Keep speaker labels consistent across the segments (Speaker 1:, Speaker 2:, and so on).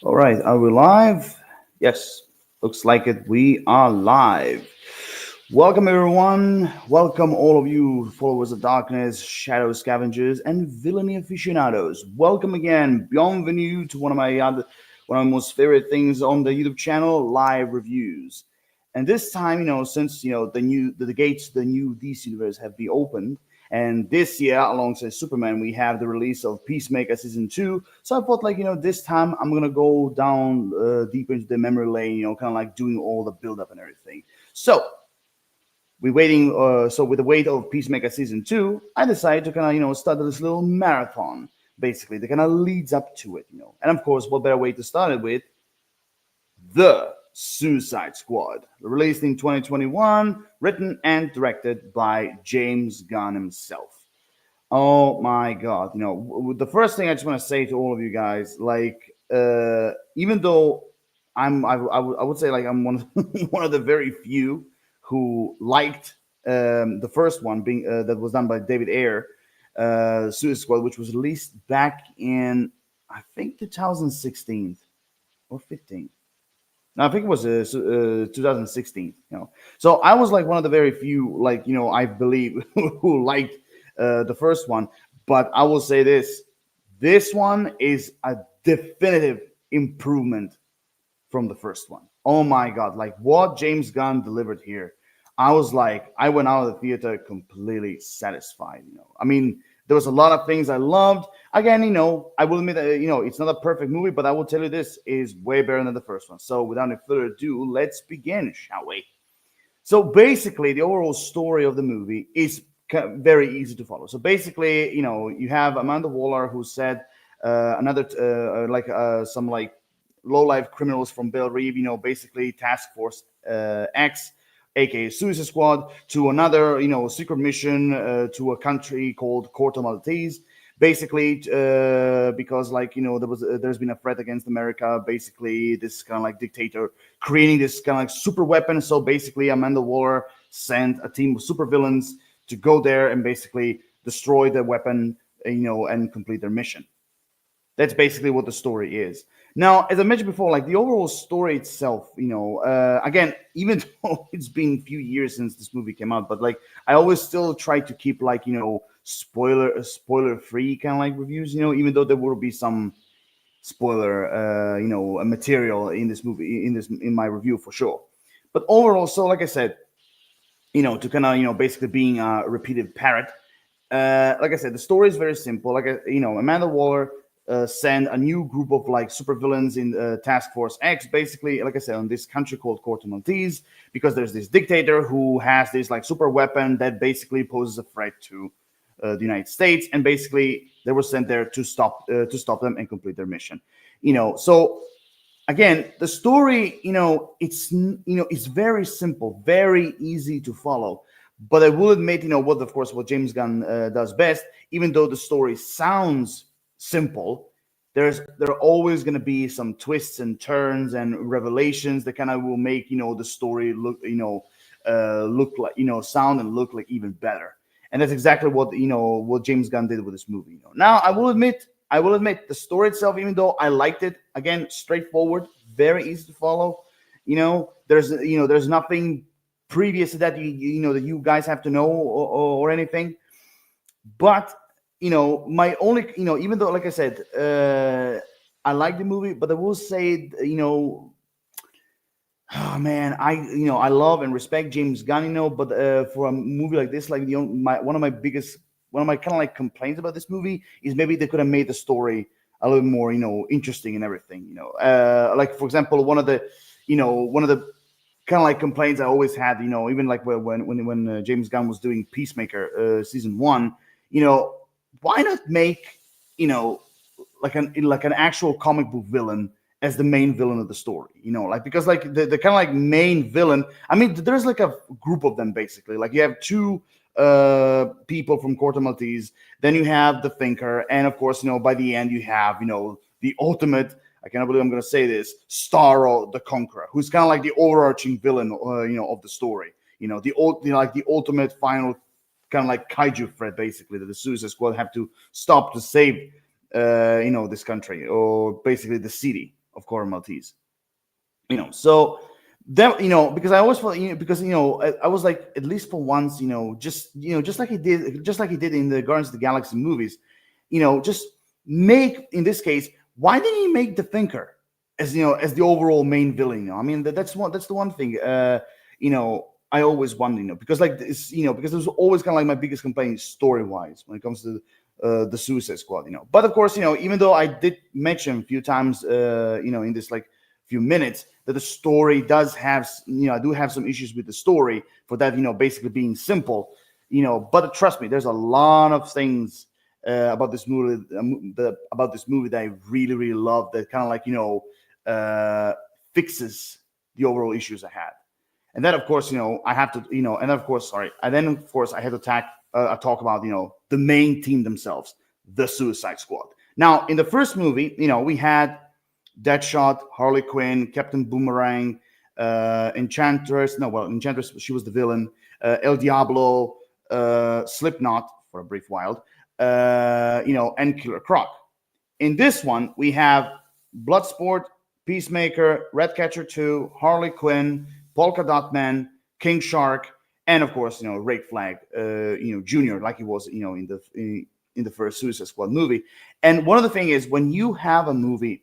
Speaker 1: All right, are we live? Yes, looks like it. We are live. Welcome, everyone. Welcome, all of you followers of darkness, shadow scavengers, and villainy aficionados. Welcome again. Bienvenue to one of my most favorite things on the YouTube channel, live reviews. And this time, since the gates to the new DC universe have been opened, and this year, alongside Superman, we have the release of Peacemaker season two. So I thought, this time I'm gonna go down deeper into the memory lane, kind of like doing all the build up and everything. So we're waiting. So with the weight of Peacemaker season two, I decided to kind of start this little marathon, basically that kind of leads up to it. And of course, what better way to start it with the Suicide Squad, released in 2021, written and directed by James Gunn himself. Oh my God! The first thing I just want to say to all of you guys, even though I would say like I'm one of, one of the very few who liked the first one being that was done by David Ayer, Suicide Squad, which was released back in I think 2016 or 15. No, I think it was 2016. So I was like one of the very few, I believe, who liked the first one. But I will say this: this one is a definitive improvement from the first one. Oh my God! Like what James Gunn delivered here, I went out of the theater completely satisfied. I mean, there was a lot of things I loved. Again, I will admit that it's not a perfect movie, but I will tell you this is way better than the first one. So, without any further ado, let's begin, shall we? So, basically, the overall story of the movie is very easy to follow. So, basically, you have Amanda Waller who said another some like low life criminals from Belle Reve, basically Task Force X, aka Suicide Squad, to another, secret mission to a country called Corto Maltese. Basically, because there's been a threat against America. Basically, this kind of like dictator creating this kind of like super weapon. So basically, Amanda Waller sent a team of supervillains to go there and basically destroy the weapon, and complete their mission. That's basically what the story is. Now, as I mentioned before, like the overall story itself, again, even though it's been a few years since this movie came out, but like I always still try to keep spoiler free kind of like reviews, even though there will be some spoiler material in this movie in my review for sure. But overall, so like I said, to kind of basically being a repeated parrot. Like I said, the story is very simple. Amanda Waller send a new group of like supervillains in Task Force X, basically, like I said, on this country called Corto Maltese, because there's this dictator who has this like super weapon that basically poses a threat to the United States, and basically they were sent there to stop them and complete their mission. So again, the story, it's very simple, very easy to follow. But I will admit, what of course what James Gunn does best. Even though the story sounds simple, there are always going to be some twists and turns and revelations that kind of will make the story look like sound and look like even better. And that's exactly what James Gunn did with this movie. Now I will admit the story itself, even though I liked it, again, straightforward, very easy to follow. There's nothing previous to that that you guys have to know or anything. But my only even though like I said, I like the movie, but I will say oh man, I love and respect James Gunn, but for a movie like this, like one of my kind of like complaints about this movie is maybe they could have made the story a little more interesting and everything. Like for example, one of the kind of like complaints I always had, even like when James Gunn was doing Peacemaker season one, why not make like an actual comic book villain as the main villain of the story, because like the kind of like main villain. I mean, there's like a group of them basically. Like you have two people from Corto Maltese, then you have the Thinker, and of course, by the end you have the ultimate. I cannot believe I'm going to say this. Starro the Conqueror, who's kind of like the overarching villain, of the story. Like the ultimate final kind of like kaiju threat, basically, that the Suicide Squad have to stop to save, this country or basically the city. of Corvo Maltese. So that, because I always felt, because I was like, at least for once, just like he did in the Guardians of the Galaxy movies, just make, in this case, why didn't he make the Thinker as, as the overall main villain? I mean, that's the one thing, I always wonder, because like this, because it was always kind of like my biggest complaint story wise when it comes to the Suicide Squad. But of course, even though I did mention a few times, in this like few minutes, that the story does have, I do have some issues with the story for that, basically being simple, but trust me, there's a lot of things about this movie, that I really, really love, that kind of like, fixes the overall issues I had. And then, of course, I have to, and of course, sorry. And then, of course, I had to talk about, the main team themselves, the Suicide Squad. Now, in the first movie, we had Deadshot, Harley Quinn, Captain Boomerang, Enchantress. No, well, Enchantress, she was the villain. El Diablo, Slipknot for a brief while, and Killer Croc. In this one, we have Bloodsport, Peacemaker, Redcatcher 2, Harley Quinn, Polka Dot Man, King Shark, and of course, Rick Flag, Junior, like he was, in the first Suicide Squad movie. And one of the things is, when you have a movie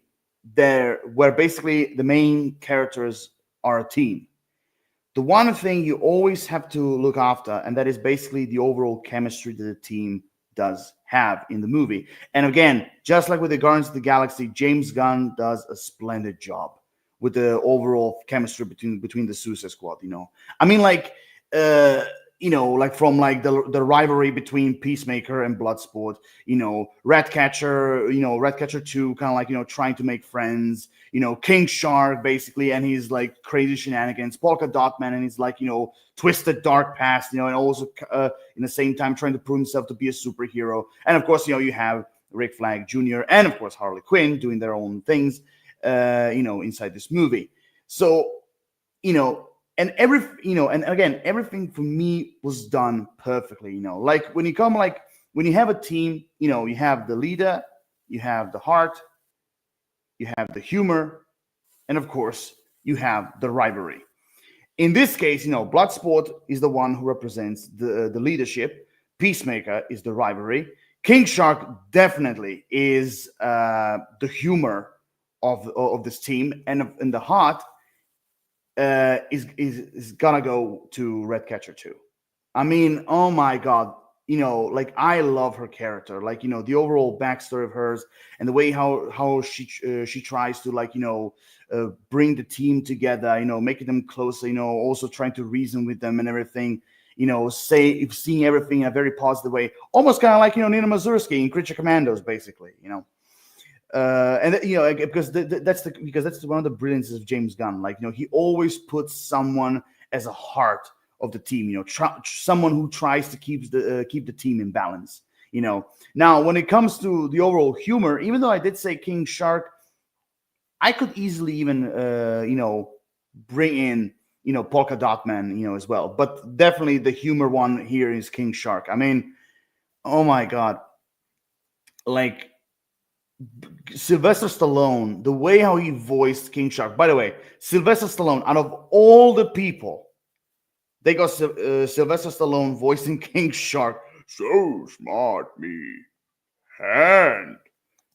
Speaker 1: there where basically the main characters are a team, the one thing you always have to look after, and that is basically the overall chemistry that the team does have in the movie. And again, just like with the Guardians of the Galaxy, James Gunn does a splendid job with the overall chemistry between the Suicide Squad. I mean, like, like from like the rivalry between Peacemaker and Bloodsport, Ratcatcher, Ratcatcher 2, kind of like, trying to make friends, King Shark basically, and he's like crazy shenanigans, Polka Dot Man, and he's like, twisted dark past, and also in the same time trying to prove himself to be a superhero. And of course, you have Rick Flag Jr. and of course Harley Quinn doing their own things, inside this movie. So, and and again, everything for me was done perfectly. Like when you have a team, you have the leader, you have the heart, you have the humor, and of course, you have the rivalry. In this case, Bloodsport is the one who represents the leadership. Peacemaker is the rivalry. King Shark definitely is the humor of this team, and the heart is gonna go to Redcatcher 2. I mean, oh my god, like I love her character, like the overall backstory of hers, and the way how she tries to like bring the team together, making them closer, also trying to reason with them and everything, seeing everything in a very positive way, almost kind of like Nina Mazursky in Creature Commandos, basically, and that's one of the brilliances of James Gunn. Like he always puts someone as a heart of the team. Someone who tries to keep the team in balance. Now when it comes to the overall humor, even though I did say King Shark, I could easily even bring in Polka Dot Man as well. But definitely the humor one here is King Shark. I mean, oh my god, like. Sylvester Stallone, the way how he voiced King Shark. By the way, Sylvester Stallone, out of all the people, they got Sylvester Stallone voicing King Shark. So smart, me. Hand.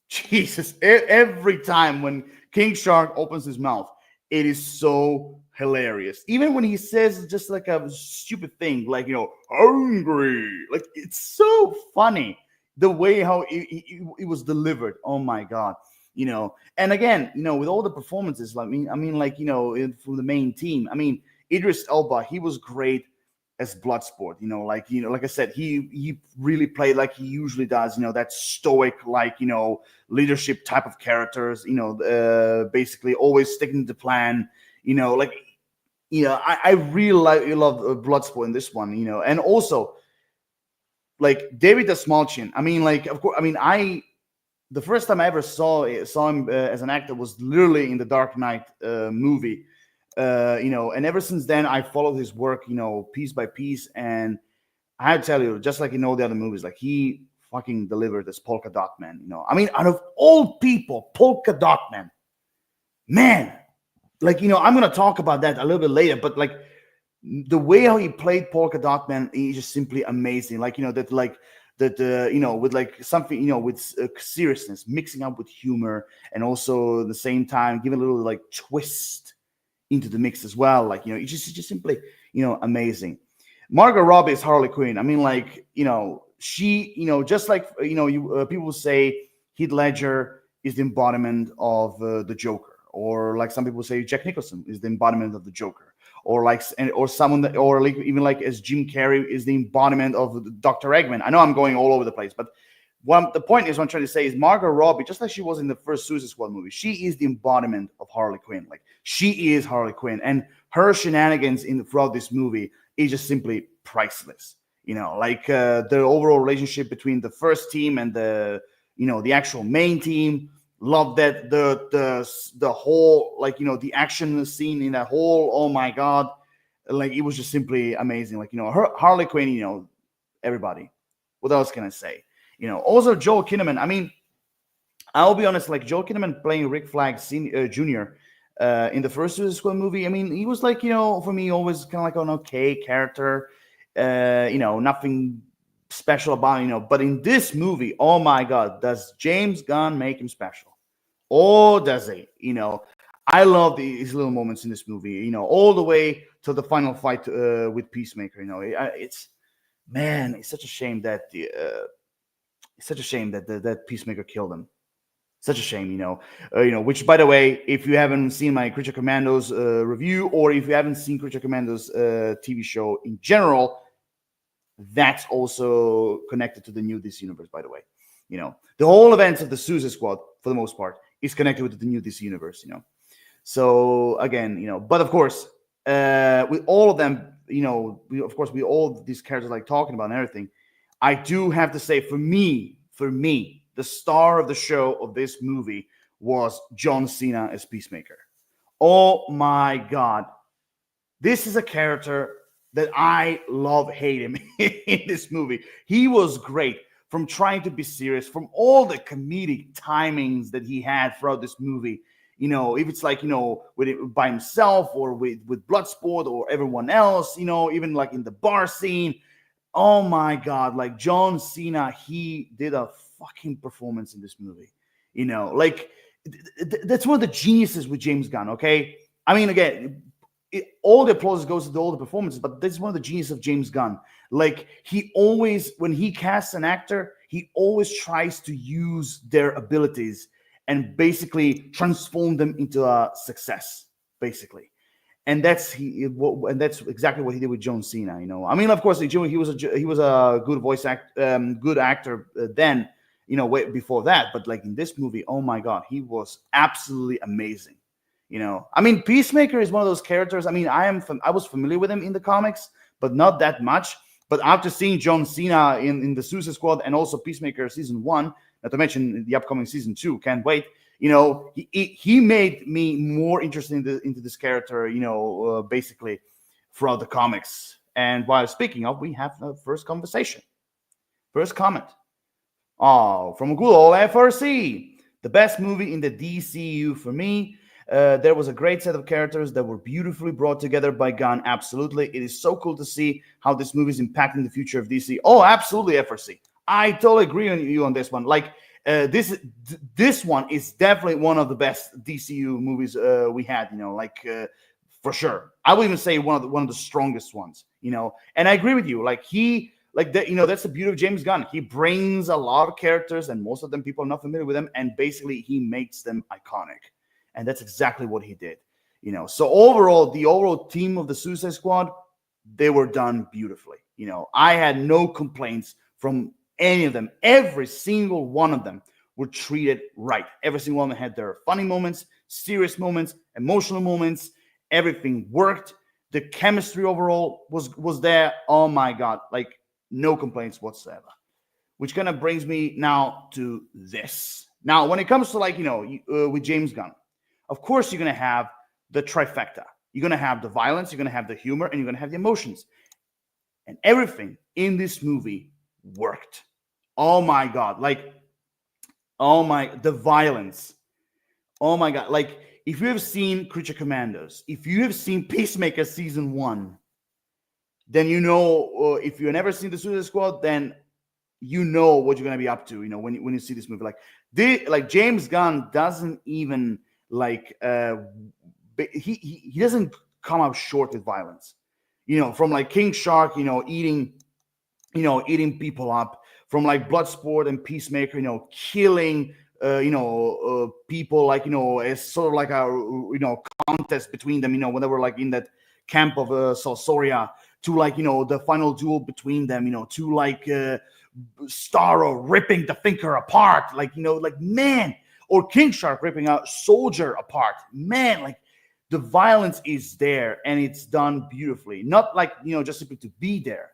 Speaker 1: Jesus. Every time when King Shark opens his mouth, it is so hilarious. Even when he says just like a stupid thing, like, hungry. Like, it's so funny. The way how it was delivered, oh my god, and again, with all the performances, like from the main team, I mean, Idris Elba, he was great as Bloodsport, like I said, he really played like he usually does, that stoic, like leadership type of characters, basically always sticking to the plan, like I really love Bloodsport in this one, and also like David Dastmalchian. I mean, like, of course, I mean, the first time I ever saw him as an actor was literally in the Dark Knight movie, and ever since then I followed his work, piece by piece, and I have to tell you, just like in all the other movies, like he fucking delivered as Polka Dot Man. I mean, out of all people, Polka Dot Man, man, like, I'm gonna talk about that a little bit later, but like the way how he played Polka Dot Man is just simply amazing. Like, that like that with like something, with seriousness mixing up with humor, and also at the same time giving a little like twist into the mix as well. Like, it's just simply, amazing. Margot Robbie is Harley Quinn. I mean, like, she, just like, people say Heath Ledger is the embodiment of the Joker, or like some people say Jack Nicholson is the embodiment of the Joker, or like, or someone that, or like even like as Jim Carrey is the embodiment of Dr. Eggman. I know I'm going all over the place, but the point is, what I'm trying to say is Margot Robbie, just like she was in the first Suicide Squad movie, she is the embodiment of Harley Quinn. Like, she is Harley Quinn, and her shenanigans throughout this movie is just simply priceless. Like the overall relationship between the first team and the actual main team. Love that the whole, like, the action scene in that whole. Oh my god, like, it was just simply amazing. Like, her Harley Quinn. Everybody. What else can I say? Also Joel Kinnaman. I mean, I'll be honest, like Joel Kinnaman playing Rick Flag Jr. In the first Suicide Squad movie. I mean, he was like, for me, always kind of like an okay character. Nothing special about but in this movie, oh my god, does James Gunn make him special? Oh, does he? I love these little moments in this movie. All the way to the final fight with Peacemaker. It's man, it's such a shame that that Peacemaker killed him. Such a shame, which, by the way, if you haven't seen my Creature Commandos review, or if you haven't seen Creature Commandos TV show in general, that's also connected to the new DC universe, by the way. The whole events of the Suicide Squad, for the most part, is connected with the new DC universe. So again, but of course, with all of them, we all these characters like talking about and everything. I do have to say, for me, the star of the show of this movie was John Cena as Peacemaker. Oh my god, this is a character that I hate him in this movie. He was great, from trying to be serious, from all the comedic timings that he had throughout this movie. If it's like, with it by himself, or with Bloodsport, or everyone else, even like in the bar scene. Oh my god, like John Cena, he did a fucking performance in this movie. Like that's one of the geniuses with James Gunn. Okay, I mean, again, all the applause goes to all the performances, but this is one of the geniuses of James Gunn. Like, he always, when he casts an actor, he always tries to use their abilities and basically transform them into a success, basically. And that's exactly what he did with John Cena. I mean, of course, he was a good good actor then. Way before that, but like in this movie, oh my god, he was absolutely amazing. I mean, Peacemaker is one of those characters. I mean, I was familiar with him in the comics, but not that much. But after seeing John Cena in the Suicide Squad, and also Peacemaker season 1, not to mention the upcoming season 2, can't wait. He made me more interested into this character. Basically throughout the comics. And while speaking of, we have the first conversation, first comment. Oh, from good old FRC, the best movie in the DCU for me. There was a great set of characters that were beautifully brought together by Gunn. Absolutely. It is so cool to see how this movie is impacting the future of DC. Oh, absolutely, FRC. I totally agree on you on this one. Like, this one is definitely one of the best DCU movies we had, for sure. I would even say one of the strongest ones, And I agree with you. Like, that's the beauty of James Gunn. He brings a lot of characters, and most of them people are not familiar with them, and basically he makes them iconic. And that's exactly what he did. So overall, the overall team of the Suicide Squad, they were done beautifully. I had no complaints from any of them. Every single one of them were treated right. Every single one of them had their funny moments, serious moments, emotional moments. Everything worked. The chemistry overall was there. Oh my god, like no complaints whatsoever. Which kind of brings me now to this. Now, when it comes to with James Gunn, of course you're going to have the trifecta. You're going to have the violence, you're going to have the humor, and you're going to have the emotions. And everything in this movie worked. Oh my god, the violence. Oh my god, like if you have seen Creature Commandos, if you have seen Peacemaker season 1, then you know, if you've never seen the Suicide Squad, then you know what you're gonna be up to. When you see this movie, like James Gunn doesn't even he doesn't come up short with violence. From like King Shark, eating people up, from like Bloodsport and Peacemaker, killing people, it's sort of like a contest between them, when they were like in that camp of Salsoria, to the final duel between them, to Starro ripping the Thinker apart, man, or King Shark ripping a soldier apart, man, the violence is there and it's done beautifully, not just simply to be there.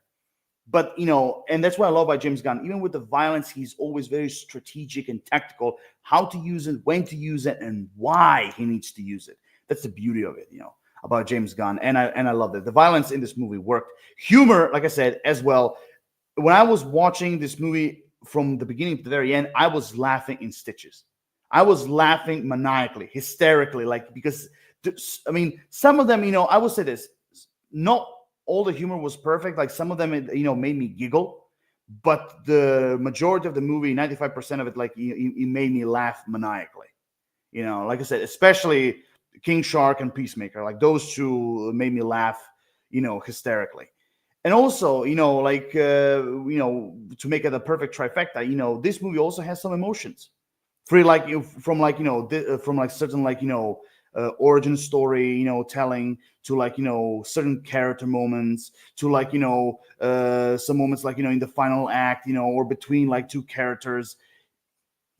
Speaker 1: But, and that's what I love about James Gunn. Even with the violence, he's always very strategic and tactical, how to use it, when to use it, and why he needs to use it. That's the beauty of it, about James Gunn. And I love that. The violence in this movie worked. Humor, like I said, as well. When I was watching this movie from the beginning to the very end, I was laughing in stitches. I was laughing maniacally, hysterically, because, some of them, I will say this, not all the humor was perfect. Like some of them, made me giggle, but the majority of the movie, 95% of it, it made me laugh maniacally. Like I said, especially King Shark and Peacemaker, those two made me laugh, hysterically. And also, to make it a perfect trifecta, this movie also has some emotions. From certain origin story, telling, to certain character moments, to some moments in the final act, or between two characters,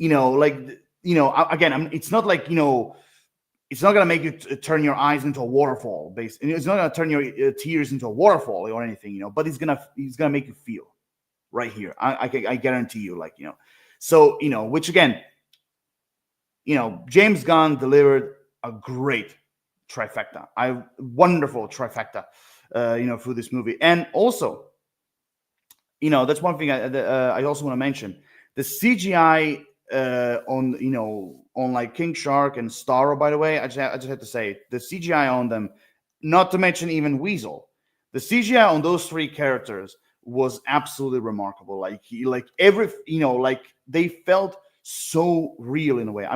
Speaker 1: again, it's not it's not gonna make you turn your eyes into a waterfall. It's not gonna turn your tears into a waterfall or anything, but he's gonna make you feel right here. I guarantee you, so which again, James Gunn delivered a great trifecta, wonderful trifecta, for this movie. And also, that's one thing I also want to mention. The CGI on King Shark and Starro, by the way, I just had to say, the CGI on them, not to mention even Weasel, the CGI on those three characters was absolutely remarkable. They felt so real in a way.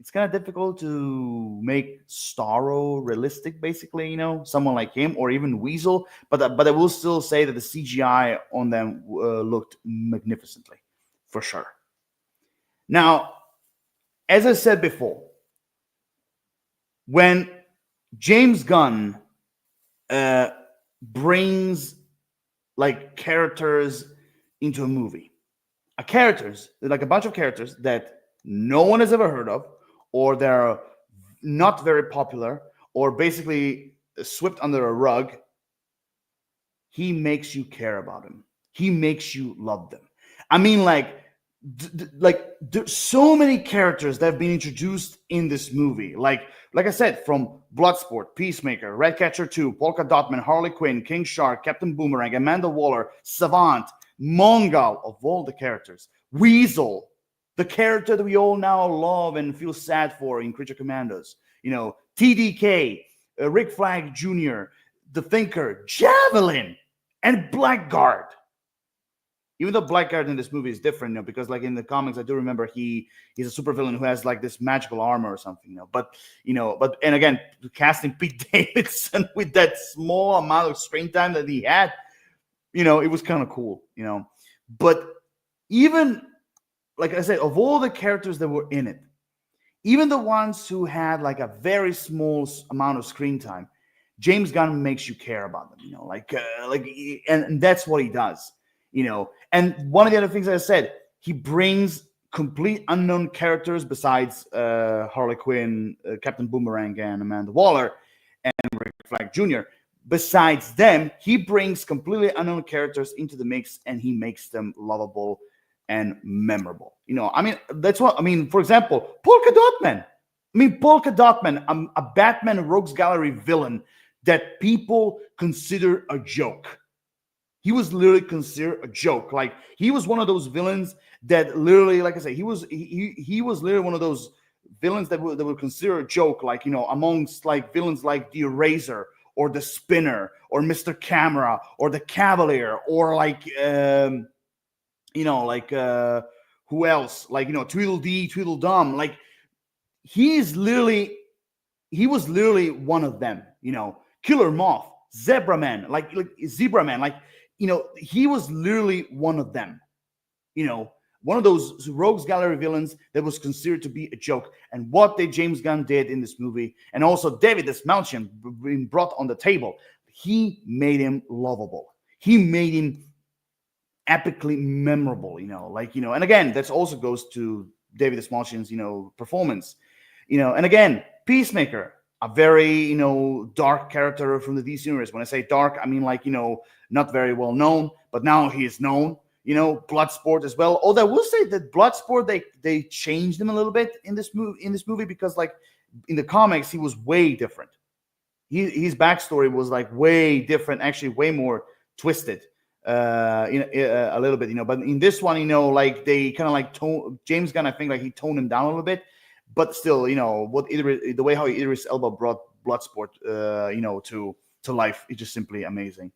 Speaker 1: It's kind of difficult to make Starro realistic, basically, someone like him, or even Weasel. But I will still say that the CGI on them looked magnificently, for sure. Now, as I said before, when James Gunn brings characters into a movie, a bunch of characters that no one has ever heard of, or they're not very popular, or basically swept under a rug, he makes you care about them. He makes you love them. There's so many characters that have been introduced in this movie. Like I said, from Bloodsport, Peacemaker, Redcatcher 2, Polka Dot Man, Harley Quinn, King Shark, Captain Boomerang, Amanda Waller, Savant, Mongal, of all the characters, Weasel, the character that we all now love and feel sad for in Creature Commandos, TDK, Rick Flag Jr., The Thinker, Javelin, and Blackguard. Even though Blackguard in this movie is different, because in the comics, I do remember he's a supervillain who has this magical armor or something, But and again, casting Pete Davidson with that small amount of screen time that he had, it was kind of cool, But even, like I said, of all the characters that were in it, even the ones who had a very small amount of screen time, James Gunn makes you care about them, and that's what he does, And one of the other things I said, he brings complete unknown characters besides Harley Quinn, Captain Boomerang, and Amanda Waller, and Rick Flag Jr. Besides them, he brings completely unknown characters into the mix, and he makes them lovable and memorable. That's what for example, Polka Dot Man. Polka Dot Man, a Batman Rogues Gallery villain that people consider a joke. He was literally considered a joke. He was one of those villains that literally, like I said, he was literally one of those villains that would consider a joke, like, amongst like villains like the Eraser or the Spinner or Mr. Camera or the Cavalier or like like who else, like, Tweedledee, Tweedledum, like he was literally one of them, Killer Moth, Zebra Man, like Zebra Man, like, he was literally one of them, one of those rogues gallery villains that was considered to be a joke. And what James Gunn did in this movie, and also David Dastmalchian being brought on the table, he made him lovable. He made him epically memorable, and again, that also goes to David Dastmalchian's, performance, and again, Peacemaker, a very, dark character from the DC universe. When I say dark, I mean like, not very well known, but now he is known. Bloodsport as well. Although I will say that Bloodsport, they changed him a little bit in this movie, because like in the comics he was way different. His backstory was like way different, actually way more twisted, a little bit, But in this one, like they kind of like James Gunn, I think like he toned him down a little bit, but still, the way how Idris Elba brought Bloodsport, to life, is just simply amazing.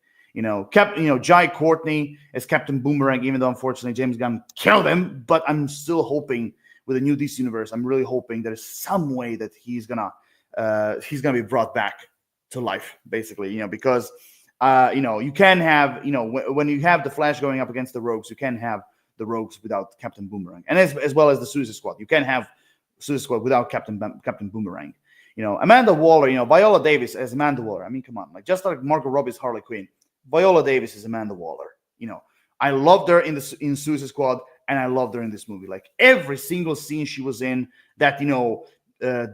Speaker 1: Jai Courtney as Captain Boomerang, even though unfortunately James Gunn killed him, but I'm still hoping with the new DC universe, I'm really hoping there's some way that he's gonna be brought back to life, basically, because you can have, when you have the Flash going up against the Rogues, you can have the Rogues without Captain Boomerang, and as well as the Suicide Squad, you can have Suicide Squad without Captain Boomerang. Amanda Waller, Viola Davis as Amanda Waller. I mean, come on, like just like Margot Robbie's Harley Quinn, Viola Davis is Amanda Waller. I loved her in Suicide Squad, and I loved her in this movie. Like every single scene she was in, that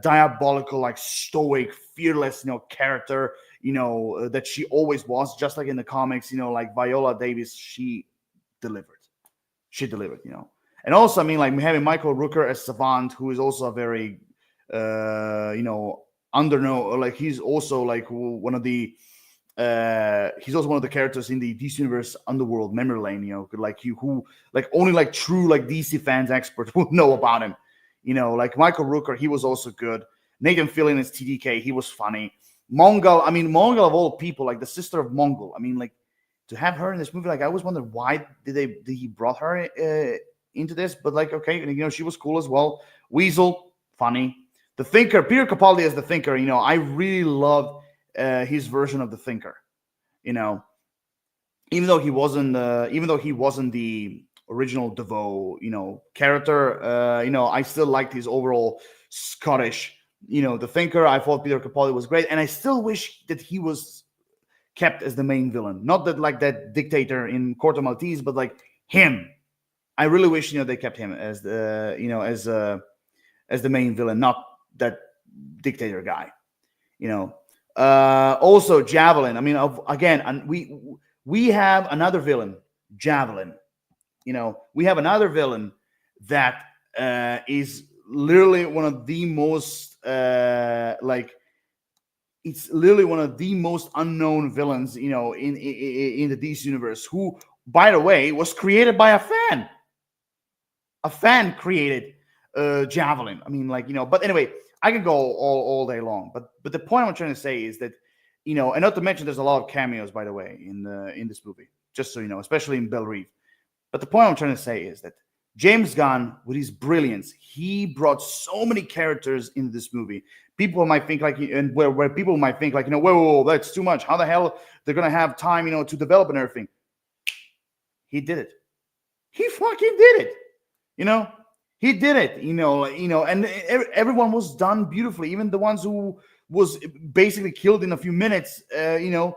Speaker 1: diabolical, like stoic, fearless, character, that she always was, just like in the comics. Like Viola Davis, she delivered. And also, I mean, like having Michael Rooker as Savant, who is also a very, like he's also like one of the. He's also one of the characters in the DC Universe Underworld memory lane, like who like only like true like DC fans experts will know about him. Like Michael Rooker, he was also good. Nathan Fillion as TDK, he was funny. Mongol of all people, like the sister of Mongol. I mean, like to have her in this movie, like I always wondered why did he brought her into this, but like okay, she was cool as well. Weasel, funny. The Thinker, Peter Capaldi as the Thinker, I really loved his version of the Thinker, even though he wasn't the original DeVoe, character, I still liked his overall Scottish, the Thinker. I thought Peter Capaldi was great, and I still wish that he was kept as the main villain, not that like that dictator in Corto Maltese, but like him. I really wish they kept him as the as the main villain, not that dictator guy, Also, Javelin. I mean, again, we have another villain, Javelin. We have another villain that is literally one of the most it's literally one of the most unknown villains, in the DC universe. Who, by the way, was created by a fan. A fan created Javelin. I mean, but anyway. I can go all day long, but the point I'm trying to say is that, and not to mention there's a lot of cameos, by the way, in this movie, just so you know, especially in Belle Reve. But the point I'm trying to say is that James Gunn, with his brilliance, he brought so many characters into this movie. People might think like, and where people might think like, whoa, that's too much. How the hell they're gonna have time, to develop and everything? He did it. He fucking did it. He did it, and everyone was done beautifully. Even the ones who was basically killed in a few minutes, they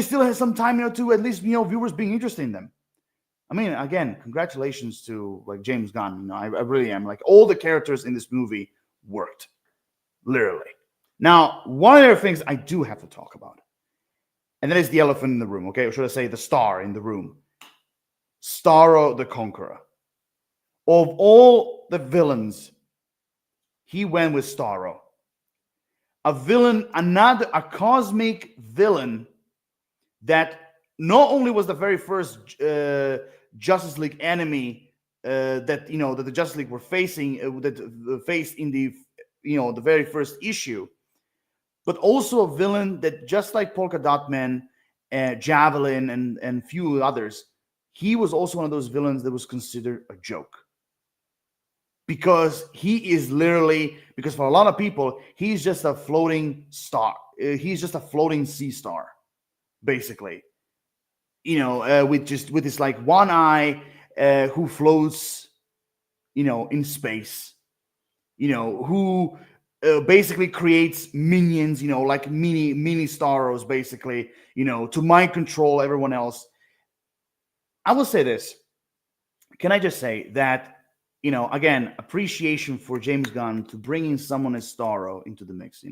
Speaker 1: still had some time, to at least, viewers being interested in them. I mean, again, congratulations to like James Gunn. I really am. Like all the characters in this movie worked, literally. Now, one of the things I do have to talk about, and that is the elephant in the room. Okay, or should I say the star in the room? Starro the Conqueror. Of all the villains, he went with Starro. A villain, a cosmic villain that not only was the very first Justice League enemy that that the Justice League were facing that faced in the the very first issue, but also a villain that, just like Polka Dot Man, Javelin, and few others, he was also one of those villains that was considered a joke, because he is literally, because for a lot of people he's just a floating star. He's just a floating sea star, basically. With this like one eye, who floats, in space. Who basically creates minions, like mini Starros, basically, to mind control everyone else. I will say this. Can I just say that, again, appreciation for James Gunn to bringing someone as Starro into the mix,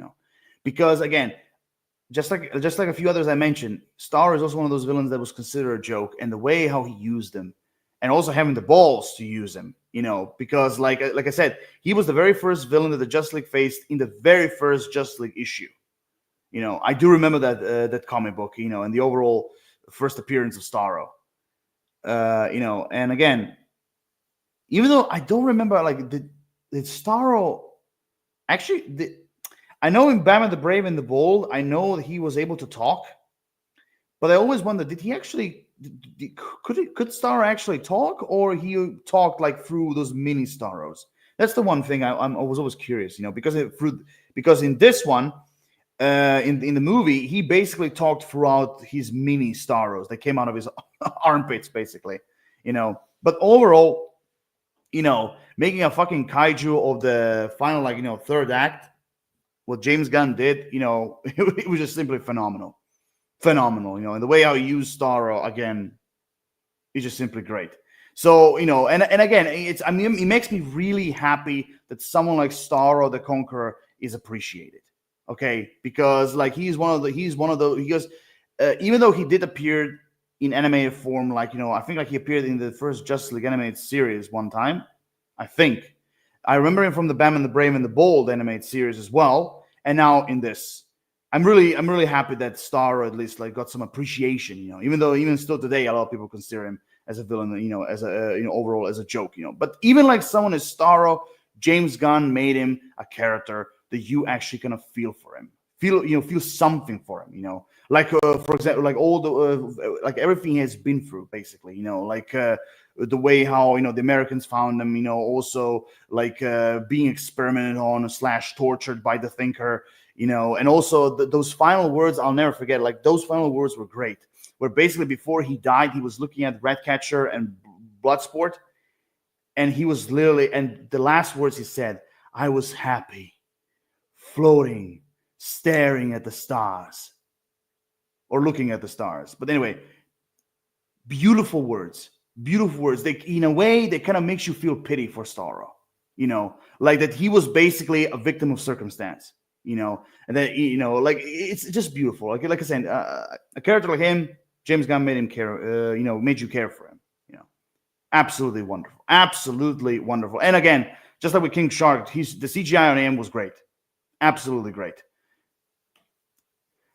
Speaker 1: because again, just like a few others I mentioned, Starro is also one of those villains that was considered a joke, and the way how he used them, and also having the balls to use him, because like I said, he was the very first villain that the Justice League faced in the very first Justice League issue. I do remember that comic book, and the overall first appearance of Starro. And again, even though I don't remember, like, did Starro actually? I know in Batman the Brave and the Bold, I know that he was able to talk, but I always wonder, did he actually? Could Starro actually talk, or he talked like through those mini Starros? That's the one thing I was always curious, because in this one, in the movie, he basically talked throughout his mini Starros that came out of his armpits, basically, But overall, making a fucking kaiju of the final, like, third act, what James Gunn did, it was just simply phenomenal. And the way how he used Starro, again, is just simply great. So, and again, it makes me really happy that someone like Starro the Conqueror is appreciated. Okay, because like he's one of the because even though he did appear in animated form, like, I think like he appeared in the first Justice League animated series one time. I think I remember him from the Batman the Brave and the Bold animated series as well, and now in this. I'm really happy that Starro at least like got some appreciation, even though even still today a lot of people consider him as a villain, as a overall as a joke, But even like someone as Starro, James Gunn made him a character that you actually kind of feel for him, feel something for him, Like for example, like all the like everything he has been through, basically, like the way how the Americans found him, also like being experimented on / tortured by the Thinker. And also those final words, I'll never forget. Like, those final words were great. Where basically before he died, he was looking at Ratcatcher and Bloodsport, and he was literally, and the last words he said, "I was happy, floating, staring at the stars," or looking at the stars. But anyway, beautiful words. They, in a way, they kind of makes you feel pity for Starro. Like that he was basically a victim of circumstance. And then like it's just beautiful. Like I said, a character like him, James Gunn made him care. Made you care for him. Absolutely wonderful, absolutely wonderful. And again, just like with King Shark, the CGI on him was great, absolutely great.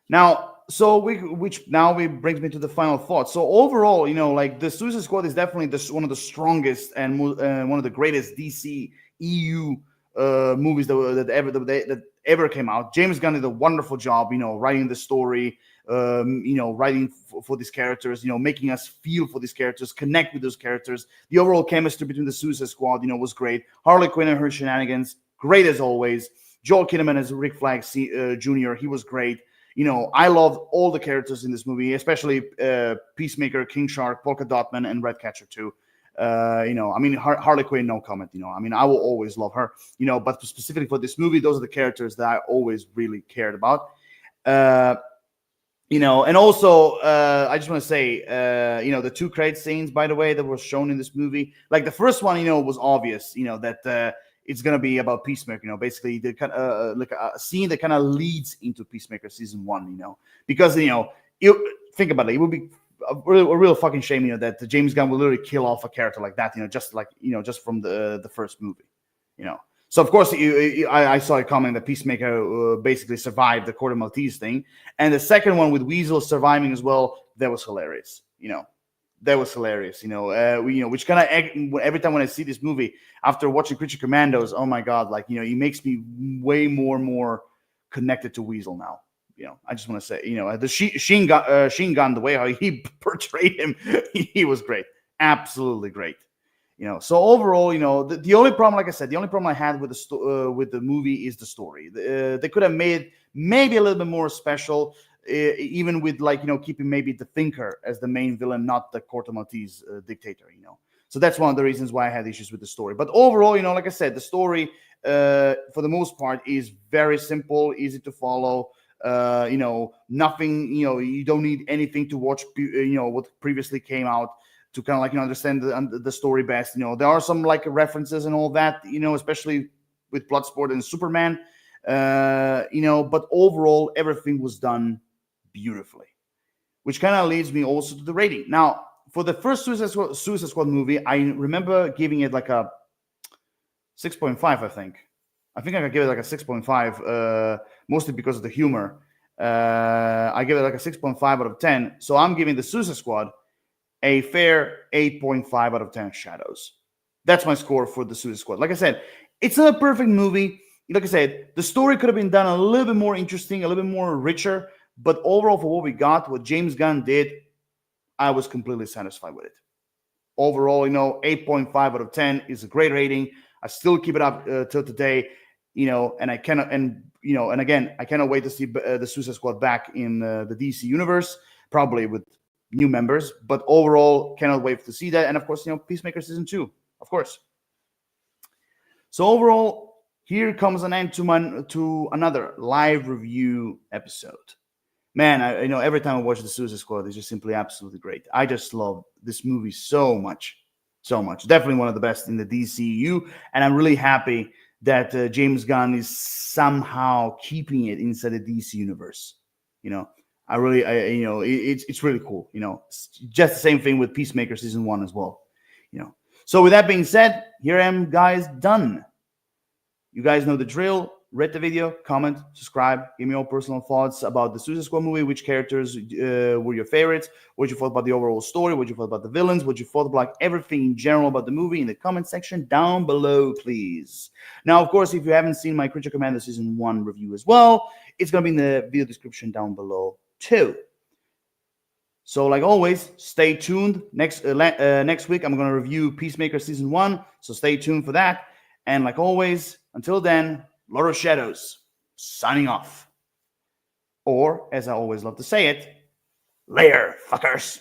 Speaker 1: Now, which brings me to the final thought. So overall, like the Suicide Squad is definitely one of the strongest and one of the greatest DC EU movies that ever came out. James Gunn did a wonderful job, writing the story, writing for these characters, making us feel for these characters, connect with those characters. The overall chemistry between the Suicide Squad, was great. Harley Quinn and her shenanigans, great as always. Joel Kinnaman as Rick Flag Jr., he was great. I loved all the characters in this movie, especially Peacemaker, King Shark, Polka Dot Man, and Ratcatcher too. Harley Quinn, no comment. I will always love her. But specifically for this movie, those are the characters that I always really cared about. And also I just want to say, the two credit scenes, by the way, that were shown in this movie. Like the first one, was obvious, that it's gonna be about Peacemaker. Basically the kind of like a scene that kind of leads into Peacemaker season 1. Because you think about it, it would be a real fucking shame, that James Gunn will literally kill off a character like that, just from the first movie, So of course, I saw a comment that Peacemaker basically survived the Corto Maltese thing, and the second one with Weasel surviving as well, that was hilarious. that was hilarious. Which kind of every time when I see this movie after watching Creature Commandos, oh my god, like it makes me way more connected to Weasel now. I just want to say, the Shin Gun, the way how he portrayed him, he was great, absolutely great. So overall, the only problem, like I said, the only problem I had with the movie is the story. They could have made maybe a little bit more special, even with keeping maybe the Thinker as the main villain, not the Corto Maltese dictator. So that's one of the reasons why I had issues with the story. But overall, like I said, the story for the most part is very simple, easy to follow. Nothing. You don't need anything to watch. What previously came out to kind of understand the story best. There are some references and all that. Especially with Bloodsport and Superman. But overall, everything was done beautifully, which kind of leads me also to the rating. Now, for the first Suicide Squad movie, I remember giving it like a 6.5. I think I could give it like a 6.5, mostly because of the humor. I give it like a 6.5 out of 10. So I'm giving the Suicide Squad a fair 8.5 out of 10 shadows. That's my score for the Suicide Squad. Like I said, it's not a perfect movie. Like I said, the story could have been done a little bit more interesting, a little bit more richer. But overall, for what we got, what James Gunn did, I was completely satisfied with it. Overall, 8.5 out of 10 is a great rating. I still keep it up till today, and I cannot, and again, I cannot wait to see the Suicide Squad back in the DC universe, probably with new members. But overall, cannot wait to see that. And of course, Peacemaker season 2, of course. So overall, here comes an end to another live review episode. Man, every time I watch the Suicide Squad, it's just simply absolutely great. I just love this movie so much. Definitely one of the best in the DCU, and I'm really happy that James Gunn is somehow keeping it inside the DC universe. It's really cool. It's just the same thing with Peacemaker season 1 as well. So with that being said, here I am, guys, done. You guys know the drill. Rate the video, comment, subscribe, give me all personal thoughts about the Suicide Squad movie, which characters were your favorites, what you thought about the overall story, what you thought about the villains, what you thought about everything in general about the movie in the comment section down below, please. Now, of course, if you haven't seen my Creature Commander Season 1 review as well, it's going to be in the video description down below too. So, like always, stay tuned. Next week, I'm going to review Peacemaker Season 1, so stay tuned for that. And like always, until then, Lord of Shadows, signing off. Or, as I always love to say it, later, fuckers.